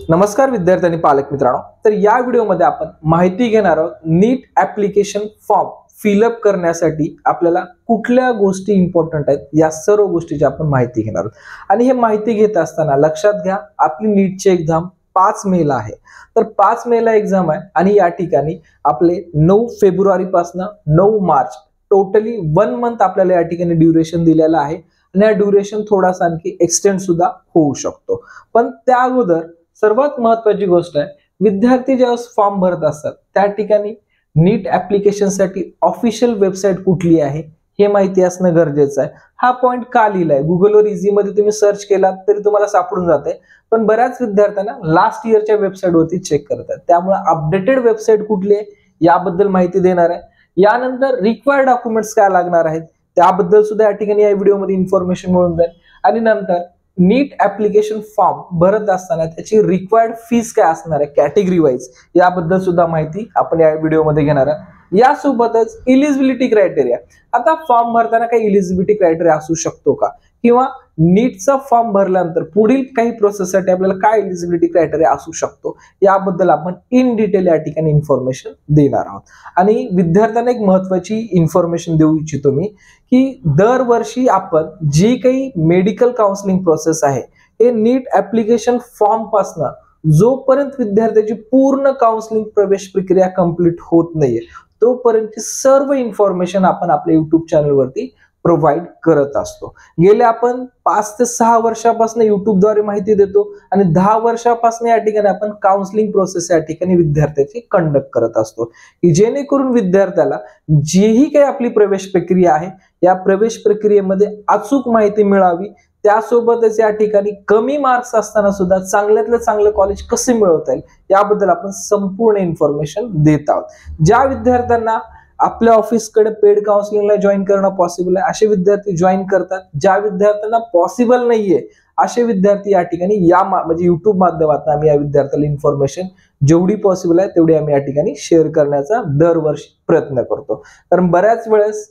नमस्कार विद्यार्थी आणि पालक मित्रांनो, तर या व्हिडिओमध्ये आपण माहिती घेणार आहोत नीट ऍप्लिकेशन फॉर्म फिलअप करण्यासाठी आपल्याला कुठल्या गोष्टी इम्पॉर्टंट आहेत या सर्व गोष्टीची आपण माहिती घेणार आहोत। आणि हे माहिती घेत असताना लक्षात घ्या, आपली नीटची एक्झाम 5 मेला आहे। तर 5 मेला एक्झाम आहे आणि या ठिकाणी आपले 9 फेब्रुवारी पासून 9 मार्च टोटली 1 मंथ आपल्याला या ठिकाणी ड्युरेशन दिलेलं आहे आणि हा ड्युरेशन थोडासा आणखी एक्सटेंड सुद्धा होऊ शकतो। पण त्या अगोदर सर्वात महत्त्वाची गोष्ट आहे, विद्यार्थी ज्यावेळेस फॉर्म भरत असतात त्या ठिकाणी नीट ऍप्लिकेशन साठी ऑफिशियल वेबसाईट कुठली आहे हे माहिती असणं गरजेचं आहे। हा पॉइंट का लिहिलाय गुगलवर इझी मध्ये तुम्ही सर्च केलात तरी तुम्हाला सापडून जाते, पण बऱ्याच विद्यार्थ्यांना लास्ट इयरच्या वेबसाईटवरती चेक करतात, त्यामुळे अपडेटेड वेबसाईट कुठली आहे याबद्दल माहिती देणार आहे। यानंतर रिक्वायर्ड डॉक्युमेंट्स काय लागणार आहेत त्याबद्दल सुद्धा या ठिकाणी या व्हिडिओमध्ये इन्फॉर्मेशन मिळून जाईल। आणि नंतर नीट ऍप्लिकेशन फॉर्म भरत असताना त्याची रिक्वायर्ड फीस काय असणार आहे कॅटेगरी वाईज याबद्दल सुद्धा माहिती आपण या व्हिडिओमध्ये घेणार आहोत। यासोबतच इलिजिबिलिटी क्रायटेरिया, आता फॉर्म भरताना काही इलिजिबिलिटी क्रायटेरिया असू शकतो का, किंवा नीटचा फॉर्म भरल्यानंतर पुढील काही प्रोसेससाठी आपल्याला काय इलिजिबिलिटी क्रायटेरिया असू शकतो याबद्दल आपण इन डिटेल या ठिकाणी इन्फॉर्मेशन देणार आहोत। आणि विद्यार्थ्यांना एक महत्त्वाची इन्फॉर्मेशन देऊ इच्छितो मी की दरवर्षी आपण जी काही मेडिकल काउन्सिलिंग प्रोसेस आहे हे नीट ऍप्लिकेशन फॉर्म पासून जोपर्यंत विद्यार्थ्याची पूर्ण काउन्सिलिंग प्रवेश प्रक्रिया कंप्लीट होत नाहीये तोपर्यंतची सर्व इन्फॉर्मेशन आपण आपल्या युट्यूब चॅनलवरती प्रोव्हाइड करत असतो। गेले आपण 5 ते 6 वर्षापासून युट्यूबद्वारे माहिती देतो आणि 10 वर्षापासून या ठिकाणी आपण काउन्सिलिंग प्रोसेस या ठिकाणी विद्यार्थ्याची कंडक्ट करत असतो की जेणेकरून विद्यार्थ्याला जीही काही आपली प्रवेश प्रक्रिया आहे या प्रवेश प्रक्रियेमध्ये अचूक माहिती मिळावी, त्यासोबतच या ठिकाणी कमी मार्क्स असताना सुद्धा चांगल्यातलं चांगलं कॉलेज कसे मिळवता येईल याबद्दल आपण संपूर्ण इन्फॉर्मेशन देत आहोत। ज्या विद्यार्थ्यांना आपल्या ऑफिसकडे पेड काउन्सिलिंगला जॉईन करणं पॉसिबल आहे असे विद्यार्थी जॉईन करतात, ज्या विद्यार्थ्यांना पॉसिबल नाहीये असे विद्यार्थी या ठिकाणी म्हणजे युट्यूब माध्यमातून आम्ही या विद्यार्थ्याला इन्फॉर्मेशन जेवढी पॉसिबल आहे तेवढी आम्ही या ठिकाणी शेअर करण्याचा दरवर्षी प्रयत्न करतो। कारण बऱ्याच वेळेस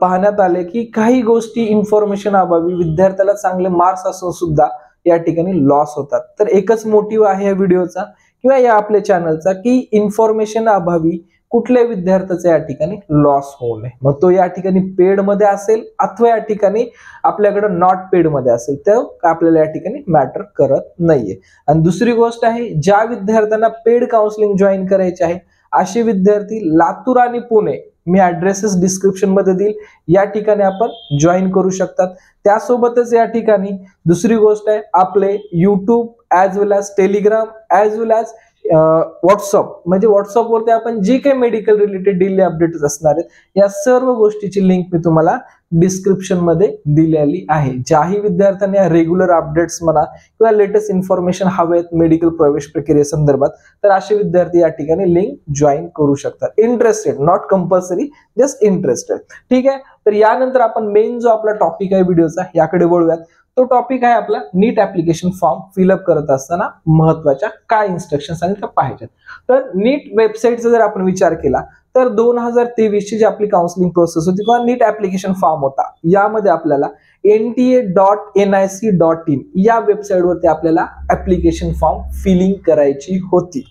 पाहण्यात आले की काही गोष्टी इन्फॉर्मेशन अभावी विद्यार्थ्याला चांगले मार्क्स असून सुद्धा या ठिकाणी लॉस होतात। तर एकच मोटिव्ह आहे या व्हिडिओचा किंवा या आपल्या चॅनलचा की इन्फॉर्मेशन अभावी कुठल्या विद्यार्थ्याचा या ठिकाणी लॉस होऊ नये, मग तो या ठिकाणी पेड मध्ये असेल अथवा या ठिकाणी आपल्याकडे नॉट पेड मध्ये असेल तर आपल्याला या ठिकाणी मॅटर करत नाहीये। आणि दुसरी गोष्ट आहे, ज्या विद्यार्थ्यांना पेड काउन्सिलिंग जॉईन करायचे आहे असे विद्यार्थी लातूर आणि पुणे मी ऍड्रेसेस डिस्क्रिप्शन मध्ये देईल, या ठिकाणी आपण जॉईन करू शकतात। त्यासोबतच या ठिकाणी दुसरी गोष्ट आहे, आपले युट्यूब ऍज वेल ऍज टेलिग्राम ऍज वेल ऍज व्हॉट्सअप, म्हणजे व्हॉट्सअपवरती आपण जे काही मेडिकल रिलेटेड डेली अपडेट्स असणार आहेत या सर्व गोष्टीची लिंक मी तुम्हाला डिस्क्रिप्शन मध्ये दिलेली आहे। ज्याही विद्यार्थ्यांना रेग्युलर अपडेट्स म्हणा किंवा लेटेस्ट इन्फॉर्मेशन हवेत मेडिकल प्रवेश प्रक्रियेसंदर्भात तर असे विद्यार्थी या ठिकाणी लिंक जॉईन करू शकतात। Interested, not compulsory, just interested, ठीक आहे। तर यानंतर आपण मेन जो आपला टॉपिक आहे व्हिडिओचा याकडे वळूयात। तो टॉपिक आहे आपला नीट ऍप्लिकेशन फॉर्म फिलअप करत असताना महत्वाच्या काय इन्स्ट्रक्शन्स आणि त्या पाहिजेत। तर नीट वेबसाईटचा जर आपण विचार केला तर 2023 ची जी आपली काउन्सिलिंग प्रोसेस होती किंवा नीट ऍप्लिकेशन फॉर्म होता यामध्ये आपल्याला nta.nic.in या वेबसाईटवरती आपल्याला ऍप्लिकेशन फॉर्म फिलिंग करायची होती।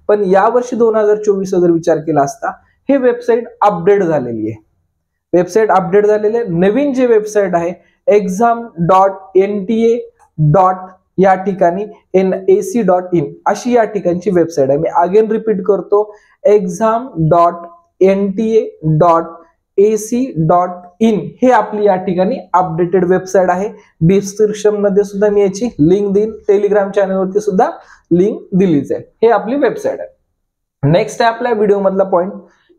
पण यावर्षी 2024 जर विचार केला असता हे वेबसाईट अपडेट झालेली आहे, वेबसाईट अपडेट झालेली आहे। नवीन जे वेबसाईट आहे exam.nta. या ठिकाणी nac.in अशी या ठिकाणची वेबसाईट आहे। मी अगेन रिपीट करतो, exam.nta.ac.in हे आपली या ठिकाणी अपडेटेड वेबसाईट आहे। डिस्क्रिप्शन मध्ये सुद्धा मी याची लिंक देईन, टेलिग्राम चॅनलवरती सुद्धा लिंक दिलीच आहे। हे आपली वेबसाईट आहे। नेक्स्ट आहे आपल्या व्हिडिओ मधला पॉइंट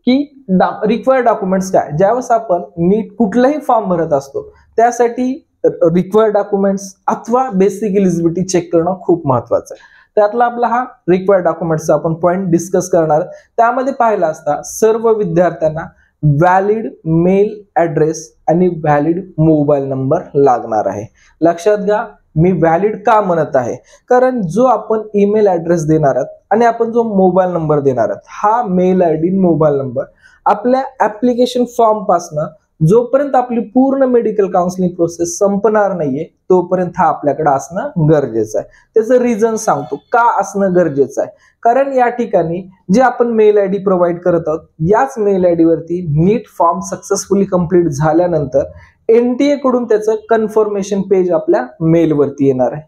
की रिक्वायर्ड डॉक्युमेंट्स काय। ज्यावेळेस आपण नीट कुठलाही फॉर्म भरत असतो त्यासाठी रिक्वायर्ड डॉक्युमेंट्स अथवा बेसिक इलिजिबिलिटी चेक करणं खूप महत्वाचं आहे। त्यातला आपला हा रिक्वायर्ड डॉक्युमेंट्सचा आपण पॉइंट डिस्कस करणार। त्यामध्ये पाहिलं असता सर्व विद्यार्थ्यांना व्हॅलिड मेल ऍड्रेस आणि व्हॅलिड मोबाईल नंबर लागणार आहे। लक्षात घ्या, मी व्हॅलिड का म्हणत आहे, कारण जो आपण ईमेल ऍड्रेस देणार आहात आणि आपण जो मोबाईल नंबर देणार आहात हा मेल आयडी मोबाईल नंबर आपल्या ऍप्लिकेशन फॉर्म पासून जोपर्यंत आपली पूर्ण मेडिकल काउन्सिलिंग प्रोसेस संपणार नाहीये तोपर्यंत हा आपल्याकडे असणं गरजेचं आहे. त्याचं रिझन सांगतो का असणं गरजेचं आहे. कारण या ठिकाणी जे आपण मेल आयडी प्रोव्हाइड करत आहोत याच मेल आयडी वरती नीट फॉर्म सक्सेसफुली कंप्लीट झाल्यानंतर एनटीए कडून त्याचं कन्फर्मेशन पेज आपल्या मेलवरती येणार आहे.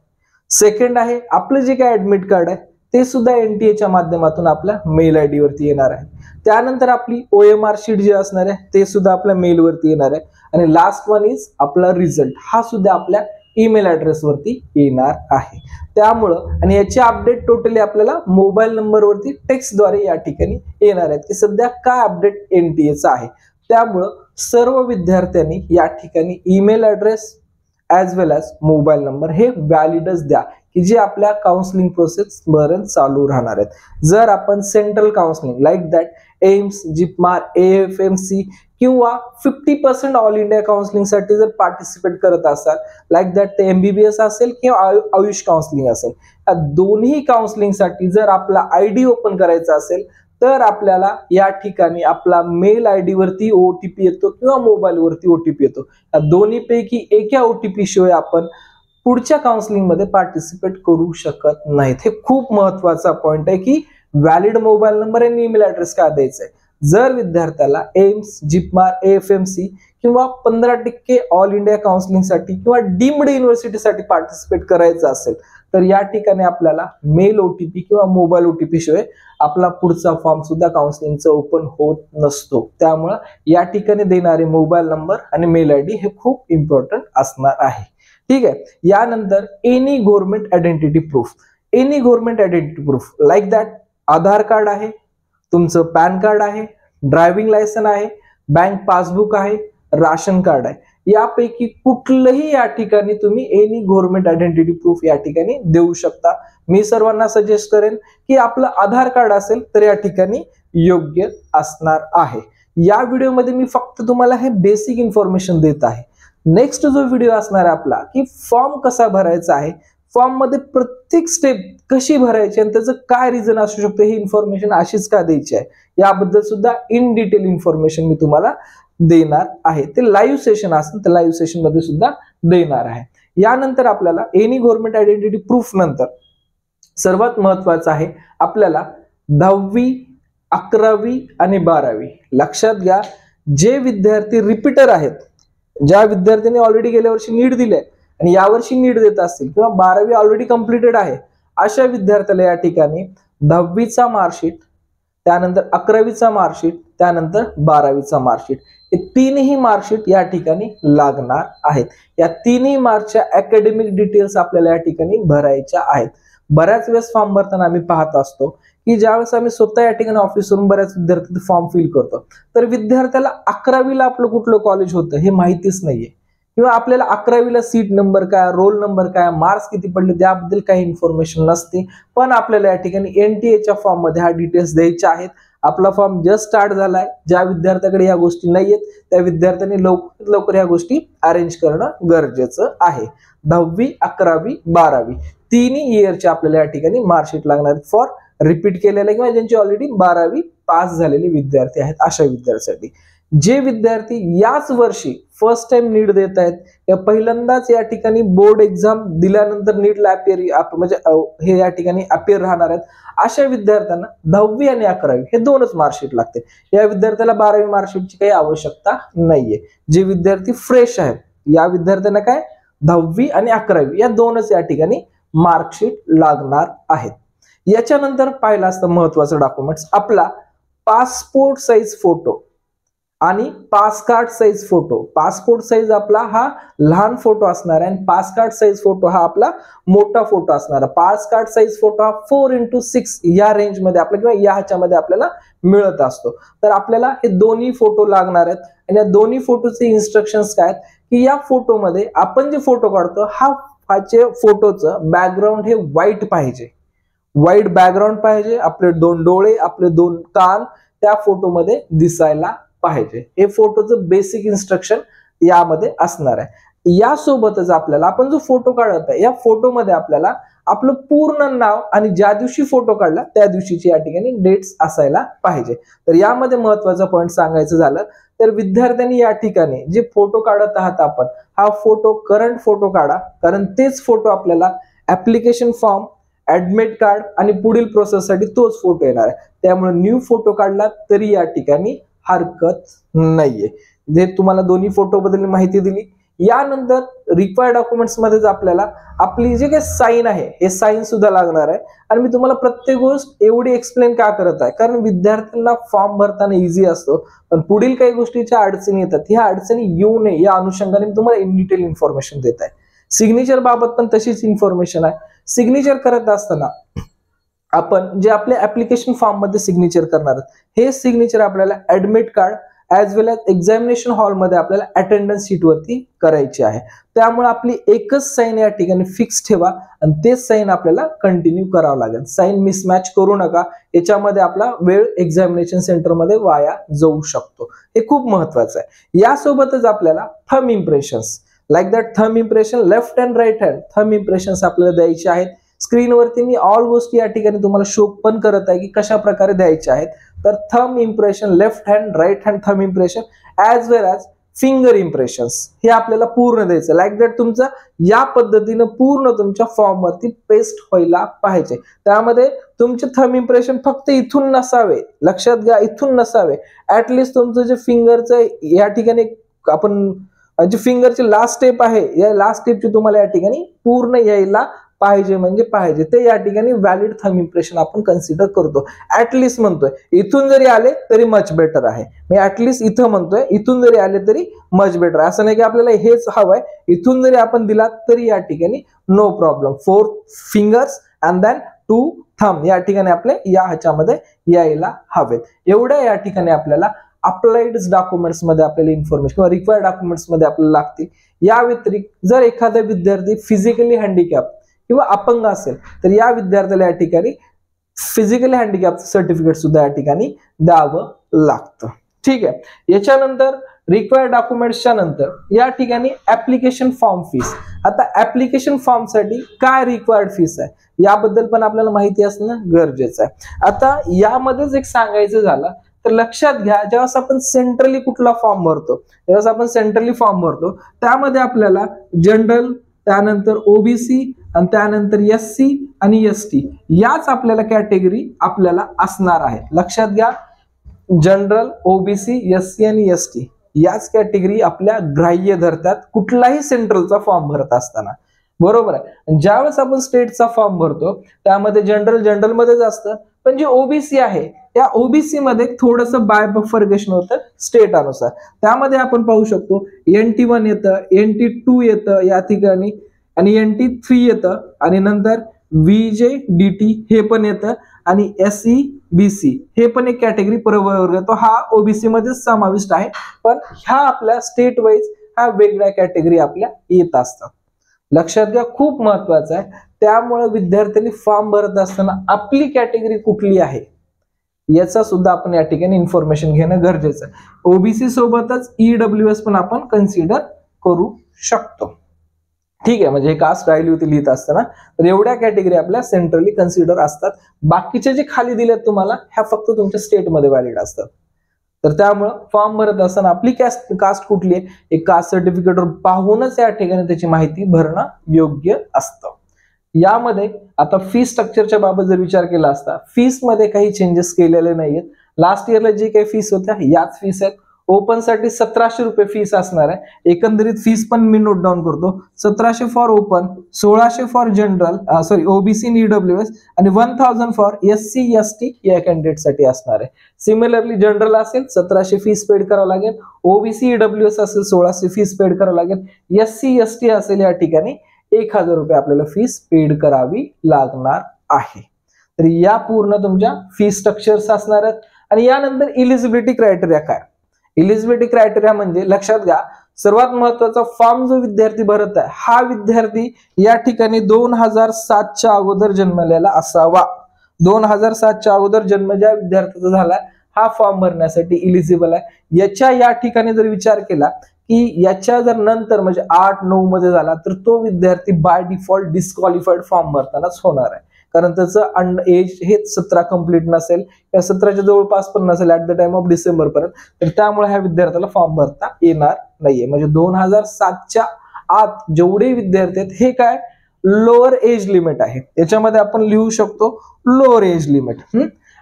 सेकंड आहे आपलं जे काय ऍडमिट कार्ड आहे ते सुद्धा एनटीएच्या माध्यमातून आपल्या मेल आयडी वरती येणार आहे. त्यानंतर आपली OMR शीट जी असणार आहे ते सुद्धा आपल्या मेलवरती येणार आहे. आणि लास्ट वन इज आपला रिझल्ट हा सुद्धा आपल्या ईमेल ऍड्रेस वरती येणार आहे. त्यामुळं आणि याची अपडेट टोटली आपल्याला मोबाईल नंबरवरती टेक्स्टद्वारे या ठिकाणी येणार आहेत की सध्या काय अपडेट एनटीएचा आहे. त्यामुळं सर्व विद्यार्थ्यांनी या ठिकाणी email address as well as mobile number हे व्हॅलिडच द्या की जे आपल्या काउन्सिलिंग प्रोसेस पर्यंत चालू राहणार आहेत. जर आपण central counselling like that AIIMS, JIPMER, AFMC किंवा 50% ऑल इंडिया काउन्सिलिंग साठी जर पार्टिसिपेट करत असाल लाईक दॅट ते MBBS असेल किंवा आयुष काउन्सिलिंग असेल, या दोन्ही काउन्सिलिंग साठी जर आपला ID ओपन करायचा असेल तर आपल्याला या ठिकाणी आपला मेल आयडी वरती OTP येतो किंवा मोबाईल वरती OTP येतो. या दोन्ही पैकी एका OTP शिवाय आपण पुढच्या काउन्सिलिंग मध्ये पार्टिसिपेट करू शकत नाहीत. हे खूप महत्वाचा पॉइंट आहे की व्हॅलिड मोबाईल नंबर आणि ईमेल ऍड्रेस का द्यायचा आहे. जर विद्यार्थ्याला एम्स, जिपमार, AFMC किंवा 15% ऑल इंडिया काउन्सिलिंग साठी किंवा डीम्ड युनिव्हर्सिटीसाठी पार्टिसिपेट करायचं असेल तर या ठिकाणी आपल्याला मेल OTP किंवा मोबाईल OTP शिवाय आपला पुढचा फॉर्म सुद्धा काउन्सिलिंगचा ओपन होत नसतो. त्यामुळे या ठिकाणी देणारे मोबाईल नंबर आणि मेल आयडी हे खूप इम्पॉर्टंट असणार आहे. ठीक आहे. यानंतर any government identity proof, any government identity proof like that Aadhaar card आहे, तुमचं पॅन कार्ड आहे, ड्रायव्हिंग लायसन आहे, बँक पासबुक आहे, राशन कार्ड आहे, यापैकी कुठलंही या ठिकाणी तुम्ही एनी गव्हर्नमेंट आयडेंटिटी प्रूफ या ठिकाणी देऊ शकता. मी सर्वांना सजेस्ट करेन की आपलं आधार कार्ड असेल तर या ठिकाणी योग्य असणार आहे. या व्हिडिओमध्ये मी फक्त तुम्हाला हे बेसिक इन्फॉर्मेशन देत आहे. नेक्स्ट जो व्हिडिओ असणार आहे आपला की फॉर्म कसा भरायचा आहे, फॉर्म मध्ये प्रत्येक स्टेप कशी भरायची आणि त्याचं काय रिझन असू शकतं ही इन्फॉर्मेशन अशीच का द्यायची आहे याबद्दल सुद्धा इन डिटेल इन्फॉर्मेशन मी तुम्हाला देणार आहे. ते लाईव्ह सेशन असेल तर लाईव्ह सेशन मध्ये सुद्धा देणार आहे. यानंतर आपल्याला एनी गव्हर्नमेंट आयडेंटिटी प्रूफ नंतर सर्वात महत्वाचं आहे आपल्याला 10वी, 11वी आणि 12वी लक्षात घ्या. जे विद्यार्थी रिपीटर आहेत, ज्या विद्यार्थ्यांनी ऑलरेडी गेल्या वर्षी नीट दिले आणि यावर्षी नीट देत असतील किंवा 12वी ऑलरेडी कम्प्लिटेड आहे अशा विद्यार्थ्याला या ठिकाणी 10वीचा मार्कशीट, त्यानंतर 11वीचा मार्कशीट, त्यानंतर 12वीचा मार्कशीट हे तीनही मार्कशीट या ठिकाणी लागणार आहेत. या तिन्ही मार्कच्या अकॅडमिक डिटेल्स आपल्याला या ठिकाणी भरायच्या आहेत. बऱ्याच वेळेस फॉर्म भरताना आम्ही पाहत असतो की ज्यावेळेस आम्ही स्वतः या ठिकाणी ऑफिसवरून बऱ्याच विद्यार्थी फॉर्म फिल करतो तर विद्यार्थ्याला 11वीला आपलं कुठलं कॉलेज होतं हे माहितीच नाहीये किंवा आपल्याला 11वीला सीट नंबर काय, रोल नंबर काय, मार्क्स किती पडले त्याबद्दल काही इन्फॉर्मेशन नसते. पण आपल्याला या ठिकाणी एनटीएच्या फॉर्म मध्ये हा डिटेल्स द्यायच्या आहेत. आपला फॉर्म जस्ट स्टार्ट झालाय. ज्या विद्यार्थ्याकडे या गोष्टी नाहीयेत त्या विद्यार्थ्यांनी लवकर लवकर या गोष्टी अरेंज करणं गरजेचं आहे. 10वी, 11वी, 12वी तिन्ही इयरचे आपल्याला या ठिकाणी मार्कशीट लागणार आहेत फॉर रिपीट केलेले किंवा ज्यांची ऑलरेडी 12वी पास झालेले विद्यार्थी आहेत अशा विद्यार्थ्यांसाठी. जे विद्यार्थी याच वर्षी फर्स्ट टाइम नीट देत आहेत या पहिल्यांदाच या ठिकाणी बोर्ड एक्झाम दिल्यानंतर नीटला अपियर म्हणजे हे या ठिकाणी अपियर राहणार आहेत अशा विद्यार्थ्यांना 10वी आणि 11वी हे दोनच मार्कशीट लागते. या विद्यार्थ्याला 12वी मार्कशीटची काही आवश्यकता नाहीये. जे विद्यार्थी फ्रेश आहेत या विद्यार्थ्यांना काय 10वी आणि 11वी या दोनच या ठिकाणी मार्कशीट लागणार आहेत. याच्यानंतर पाहिलं असतं महत्वाचं डॉक्युमेंट्स आपला पासपोर्ट साईज फोटो आणि pass card size photo. Passport size आपला हा लहान फोटो असणार आहे आणि पास कार्ड साईज फोटो हा आपला मोठा फोटो असणार आहे. पास कार्ड साईज फोटो हा 4x6 या रेंज मध्ये आपल्याला किंवा या ह्याच्यामध्ये आपल्याला मिळत असतो. तर आपल्याला हे दोन्ही फोटो लागणार आहेत आणि या दोन्ही फोटोचे इन्स्ट्रक्शन्स काय आहेत की या फोटोमध्ये आपण जे फोटो काढतो ह्याचे फोटोचं बॅकग्राऊंड हे व्हाईट पाहिजे, व्हाईट बॅकग्राऊंड पाहिजे. आपले 2 डोळे, आपले 2 कान त्या फोटोमध्ये दिसायला पाहिजे. हे फोटोचं बेसिक इन्स्ट्रक्शन यामध्ये असणार आहे. यासोबतच आपल्याला आपण जो फोटो काढत आहे या फोटोमध्ये आपल्याला आपलं पूर्ण नाव आणि ज्या दिवशी फोटो काढला त्या दिवशीची या ठिकाणी डेट्स असायला पाहिजे. तर यामध्ये महत्वाचा पॉईंट सांगायचं झालं तर विद्यार्थ्यांनी या ठिकाणी जे फोटो काढत आहात आपण, हा फोटो करंट फोटो काढा, कारण तेच फोटो आपल्याला ऍप्लिकेशन फॉर्म, ऍडमिट कार्ड आणि पुढील प्रोसेससाठी तोच फोटो येणार आहे. त्यामुळे न्यू फोटो काढला तरी या ठिकाणी हरकत नाहीये. जे तुम्हाला दोन्ही फोटो बद्दल माहिती दिली. यानंतर रिक्वायर्ड डॉक्युमेंट्स मध्येच आपल्याला आपली जे काही साईन आहे हे साईन सुद्धा लागणार आहे. आणि मी तुम्हाला प्रत्येक गोष्ट एवढी एक्सप्लेन का करत आहे, कारण विद्यार्थ्यांना फॉर्म भरताना इझी असतो, पण पुढील काही गोष्टीच्या अडचणी येतात. ह्या अडचणी येऊ नये या अनुषंगाने मी तुम्हाला इन डिटेल इन्फॉर्मेशन देत आहे. सिग्नेचर बाबत पण तशीच इन्फॉर्मेशन आहे. सिग्नेचर करत असताना आपण जे आपल्या ऍप्लिकेशन फॉर्म मध्ये सिग्नेचर करणार आहोत हे सिग्नेचर आपल्याला ऍडमिट कार्ड ॲज वेल एज एक्झामिनेशन हॉलमध्ये आपल्याला अटेंडन्स शीट वरती करायची आहे. त्यामुळे आपली एकच साईन या ठिकाणी फिक्स ठेवा आणि तेच साईन आपल्याला कंटिन्यू करावं लागेल. साईन मिसमॅच करू नका, याच्यामध्ये आपला वेळ एक्झामिनेशन सेंटरमध्ये वाया जाऊ शकतो. हे खूप महत्वाचं आहे. यासोबतच आपल्याला thumb impressions like that thumb impression left and right hand thumb impressions आपल्याला द्यायचे आहेत. स्क्रीनवरती मी ऑल गोष्टी या ठिकाणी तुम्हाला शो पण करत आहे की कशा प्रकारे द्यायचे आहेत. तर thumb impression, left hand, right hand thumb impression as well as finger impressions हे आपल्याला पूर्ण द्यायचं. लाईक दॅट तुमचं या पद्धतीनं पूर्ण तुमच्या फॉर्म वरती पेस्ट व्हायला पाहिजे. त्यामध्ये तुमचे थंब इम्प्रेशन फक्त इथून नसावे, लक्षात घ्या, इथून नसावे. ऍटलिस्ट तुमचं जे फिंगरचं या ठिकाणी आपण जे फिंगरची लास्ट स्टेप आहे या लास्ट स्टेपची तुम्हाला या ठिकाणी पूर्ण यायला पाहिजे, म्हणजे पाहिजे ते या ठिकाणी व्हॅलिड थंब इम्प्रेशन आपण कन्सिडर करतो. ऍटलिस्ट म्हणतोय, इथून जरी आले तरी मच बेटर आहे. मी ऍटलिस्ट इथं म्हणतोय, इथून जरी आले तरी मच बेटर. असं नाही की आपल्याला हेच हवंय, इथून जरी आपण दिला तरी या ठिकाणी no problem. 4 fingers and then 2 thumb या ठिकाणी आपल्या या ह्याच्यामध्ये यायला हवेत. एवढ्या या ठिकाणी आपल्याला अप्लाइड डॉक्युमेंट्स मध्ये आपल्याला इन्फॉर्मेशन किंवा रिक्वायर्ड डॉक्युमेंट्स मध्ये आपल्याला लागतील. या व्यतिरिक्त जर एखादा विद्यार्थी फिजिकली हँडिकॅप किंवा अपंग असेल तर या विद्यार्थ्याला या ठिकाणी फिजिकली हँडिकॅप सर्टिफिकेट सुद्धा या ठिकाणी द्यावं लागतं. ठीक आहे. याच्यानंतर रिक्वायर्ड डॉक्युमेंट्सच्या नंतर या ठिकाणी ऍप्लिकेशन फॉर्म फीस. आता ऍप्लिकेशन फॉर्म साठी काय रिक्वायर्ड फीस आहे याबद्दल पण आपल्याला माहिती असणं गरजेचं आहे. आता यामध्येच एक सांगायचं झालं तर लक्षात घ्या, जेव्हा आपण सेंट्रली कुठला फॉर्म भरतो, जेव्हा आपण सेंट्रली फॉर्म भरतो त्यामध्ये आपल्याला जनरल, त्यानंतर ओबीसी आणि त्यानंतर एससी आणि एसटी याच आपल्याला कॅटेगरी आपल्याला असणार आहे. लक्षात घ्या, जनरल, ओबीसी, एससी आणि एसटी याच कॅटेगरी आपल्या ग्राह्य धरतात कुठलाही सेंट्रलचा फॉर्म भरत असताना. बरोबर आहे. ज्यावेळेस आपण स्टेटचा फॉर्म भरतो त्यामध्ये जनरल मध्येच असतं, पण जे ओबीसी आहे या ओबीसी मध्ये थोडंसं बायबफर्गेशन होतं स्टेट अनुसार. त्यामध्ये आपण पाहू शकतो NT1 येतं, NT2 येतं या ठिकाणी आणि NT3 येतं आणि नंतर VJDT हे पण येतं आणि SE BC हे पण एक कॅटेगरी प्रवर्ग येतो. हा ओबीसी मध्येच समाविष्ट आहे, पण ह्या आपल्या स्टेट वाईज ह्या वेगळ्या कॅटेगरी आपल्या येत असतात. लक्षात घ्या, खूप महत्वाचं आहे. त्यामुळे विद्यार्थ्यांनी फॉर्म भरत असताना आपली कॅटेगरी कुठली आहे याचा सुद्धा आपण या ठिकाणी इन्फॉर्मेशन घेणं गरजेचं आहे. ओबीसी सोबतच EWS पण आपण कन्सिडर करू शकतो. ठीक आहे. म्हणजे हे कास्ट राहिली लिहित असताना तर एवढ्या कॅटेगरी आपल्या सेंट्रली कन्सिडर असतात. बाकीचे जे खाली दिलेत तुम्हाला ह्या फक्त तुमच्या स्टेटमध्ये व्हॅलिड असतात. तर त्यामुळे फॉर्म भरत असताना आपली कास्ट कुठली आहे एक कास्ट सर्टिफिकेटवर पाहूनच या ठिकाणी त्याची माहिती भरणं योग्य असतं. यामध्ये आता फी स्ट्रक्चरच्या बाबत जर विचार केला असता, फीस मध्ये काही चेंजेस केलेले नाहीयेत. लास्ट इयरला जे काही फीस होत्या याच फीस आहेत. ओपन साठी 1700 रुपये फीस असणार आहे. एकंदरीत फीस पण मी नोट डाऊन करतो. 1700 for open, 1600 for general OBC आणि EWS आणि 1000 फॉर SC ST या कॅन्डिडेट साठी असणार आहे. सिमिलरली जनरल असेल 1700 फीस पेड करावं लागेल, ओबीसी EWS असेल 1600 फीस पेड करावं लागेल, SC ST असेल या ठिकाणी 1000 रुपये आपल्याला फीस पेड करावी लागणार आहे. तर या पूर्ण तुमच्या फी स्ट्रक्चर्स असणार आहेत. आणि यानंतर इलिजिबिलिटी क्रायटेरिया काय? इलिजिबिलिटी क्रायटेरिया म्हणजे लक्षात घ्या, सर्वात महत्वाचा फॉर्म जो विद्यार्थी भरत आहे हा विद्यार्थी या ठिकाणी 2007च्या अगोदर जन्मलेला असावा. 2007च्या अगोदर जन्म ज्या विद्यार्थ्याचा झाला हा फॉर्म भरण्यासाठी इलिजिबल आहे. याच्या या ठिकाणी जर विचार केला की याच्या जर नंतर म्हणजे 8-9 मध्ये झाला तर तो विद्यार्थी बाय डिफॉल्ट डिस्क्वालिफाईड फॉर्म भरतानाच होणार आहे, कारण त्याचं एज हे 17 कंप्लीट नसेल किंवा 17च्या जवळपास पण नसेल at the time of December पर्यंत, तर त्यामुळे ह्या विद्यार्थ्याला फॉर्म भरता येणार नाहीये. म्हणजे 2007च्या आत जेवढे विद्यार्थी आहेत हे काय लोअर एज लिमिट आहे, याच्यामध्ये आपण लिहू शकतो लोअर एज लिमिट.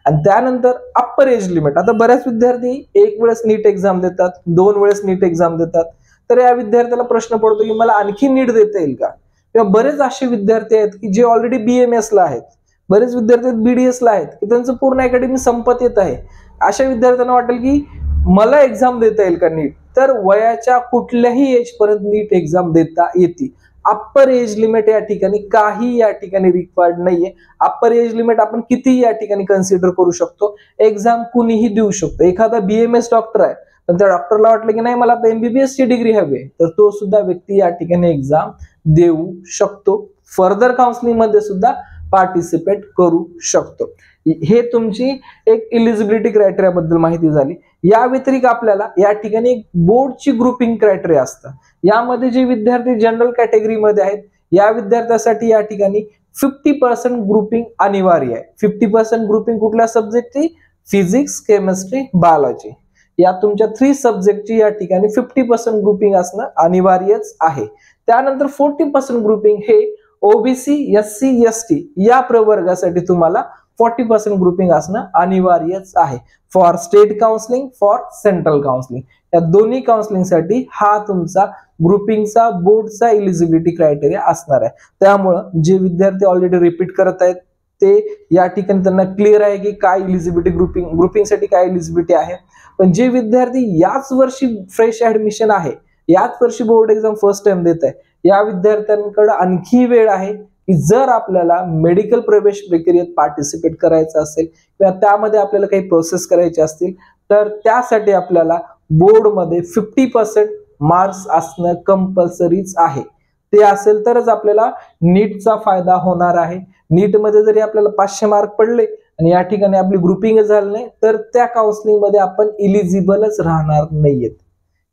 आणि त्यानंतर अप्पर एज लिमिट. आता बऱ्याच विद्यार्थी एक वेळेस नीट एक्झाम देतात, 2 वेळेस नीट एक्झाम देतात, तर या विद्यार्थ्याला प्रश्न पडतो की मला आणखी नीट देता येईल का? किंवा बरेच असे विद्यार्थी आहेत की जे ऑलरेडी BMS ला आहेत, बरेच विद्यार्थी BDS ला आहेत की त्यांचं पूर्ण अकॅडमी संपत येत आहे. अशा विद्यार्थ्यांना वाटेल की मला एक्झाम देता येईल का नीट, तर वयाच्या कुठल्याही एज पर्यंत नीट एक्झाम देता येते. अप्पर एज लिमिट या ठिकाणी काही या ठिकाणी रिक्वायर्ड नाहीये. अप्पर एज लिमिट आपण किती या ठिकाणी कन्सिडर करू शकतो, एक्झाम कुणीही देऊ शकतो. एखादा BMS डॉक्टर आहे पण त्या डॉक्टरला वाटलं की नाही मला MBBS ची डिग्री हवी आहे, तर तो सुद्धा व्यक्ती या ठिकाणी एक्झाम देऊ शकतो. फर्दर काउन्सिलिंग मध्ये सुद्धा पार्टिसिपेट करू शकतो. हे तुमची एक इलिजिबिलिटी क्रायटेरिया बद्दल माहिती झाली. या व्यतिरिक्त आपल्याला या ठिकाणी एक बोर्डची ग्रुपिंग क्रायटेरिया असतं. यामध्ये जे विद्यार्थी जनरल कॅटेगरीमध्ये आहेत या विद्यार्थ्यासाठी या ठिकाणी 50% ग्रुपिंग अनिवार्य आहे. 50% ग्रुपिंग कुठल्या सब्जेक्टची? फिजिक्स, केमिस्ट्री, बायोलॉजी या तुमच्या 3 सब्जेक्टची या ठिकाणी 50% ग्रुपिंग असणं अनिवार्यच आहे. त्यानंतर 40% ग्रुपिंग हे OBC, SC, ST या प्रवर्गासाठी तुम्हाला 40% ग्रुपिंग असणं अनिवार्यच आहे. For state counselling, for central counselling या दोन्ही काउन्सिलिंगसाठी हा तुमचा ग्रुपिंगचा बोर्डचा इलिजिबिलिटी क्रायटेरिया असणार आहे. त्यामुळं जे विद्यार्थी ऑलरेडी रिपीट करत आहेत ते या ठिकाणी त्यांना क्लिअर आहे की काय इलिजिबिलिटी ग्रुपिंगसाठी काय इलिजिबिलिटी आहे. पण जे विद्यार्थी याच वर्षी फ्रेश ऍडमिशन आहे, याच वर्षी बोर्ड एक्झाम फर्स्ट टाइम देत आहे, या विद्यार्थ्यांकडे आणखी वेळ आहे की जर आपल्याला मेडिकल प्रवेश प्रक्रियेत पार्टिसिपेट करायचं असेल किंवा त्यामध्ये आपल्याला काही प्रोसेस करायचे असतील तर त्यासाठी आपल्याला बोर्डमध्ये 50% मार्क्स असणं कंपल्सरीच आहे. ते असेल तरच आपल्याला नीटचा फायदा होणार आहे. नीटमध्ये जरी आपल्याला 500 मार्क पडले आणि या ठिकाणी आपली ग्रुपिंग झाली नाही तर त्या काउन्सिलिंग मध्ये आपण इलिजिबलच राहणार नाहीयेत.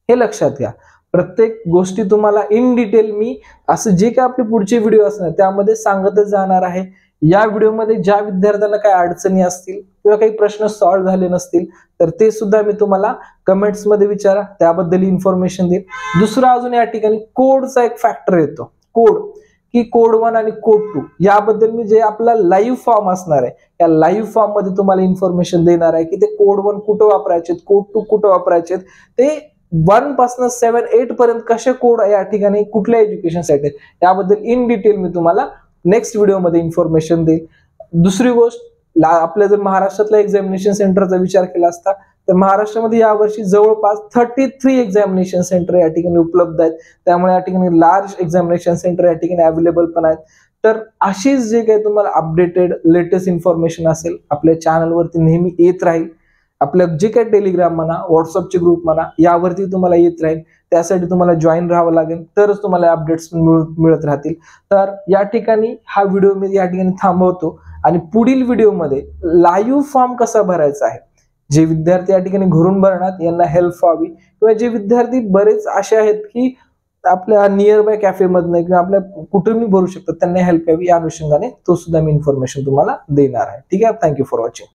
हे लक्षात घ्या. प्रत्येक गोष्टी तुम्हाला इन डिटेल मी असं जे काही आपले पुढचे व्हिडिओ असणार त्यामध्ये सांगतच जाणार आहे. या व्हिडिओमध्ये ज्या विद्यार्थ्यांना काही अडचणी असतील किंवा काही प्रश्न सॉल्व्ह झाले नसतील तर ते सुद्धा मी तुम्हाला कमेंट्स मध्ये विचारा, त्याबद्दल इन्फॉर्मेशन देईल. दुसरा अजून या ठिकाणी कोडचा एक फॅक्टर येतो, कोड की कोड 1 आणि कोड 2 याबद्दल मी जे आपला लाईव्ह फॉर्म असणार आहे या लाईव्ह फॉर्म मध्ये तुम्हाला इन्फॉर्मेशन देणार आहे की ते कोड 1 कुठं वापरायचे, कोड 2 कुठं वापरायचे, ते 1 पासून 7, 8 पर्यंत कसे कोड या ठिकाणी कुठल्या एज्युकेशन साठी याबद्दल इन डिटेल मी तुम्हाला नेक्स्ट व्हिडिओमध्ये इन्फॉर्मेशन देईल. दुसरी गोष्ट, आपल्या जर महाराष्ट्रातल्या एक्झामिनेशन सेंटरचा विचार केला असता तर महाराष्ट्रामध्ये यावर्षी जवळपास 33 एक्झामिनेशन सेंटर या ठिकाणी उपलब्ध आहेत. त्यामुळे या ठिकाणी लार्ज एक्झामिनेशन सेंटर या ठिकाणी अवेलेबल पण आहेत. तर अशीच जे काही तुम्हाला अपडेटेड लेटेस्ट इन्फॉर्मेशन असेल आपल्या चॅनलवरती नेहमी येत राहील. आपलं जे काही टेलिग्राम म्हणा, व्हॉट्सअपचे ग्रुप म्हणा यावरती तुम्हाला येत राहील. त्यासाठी तुम्हाला जॉईन राहावं लागेल तरच तुम्हाला अपडेट्स मिळत राहतील. तर या ठिकाणी हा व्हिडिओ मी या ठिकाणी थांबवतो आणि पुढील व्हिडिओमध्ये लाईव्ह फॉर्म कसा भरायचा आहे, जे विद्यार्थी या ठिकाणी घरून भरणार यांना हेल्प व्हावी किंवा जे विद्यार्थी बरेच असे आहेत की आपल्या नियर बाय कॅफे मधनं किंवा आपल्या कुठूनही भरू शकतात त्यांना हेल्प यावी, या अनुषंगाने तो सुद्धा मी इन्फॉर्मेशन तुम्हाला देणार आहे. ठीक आहे. Thank you for watching.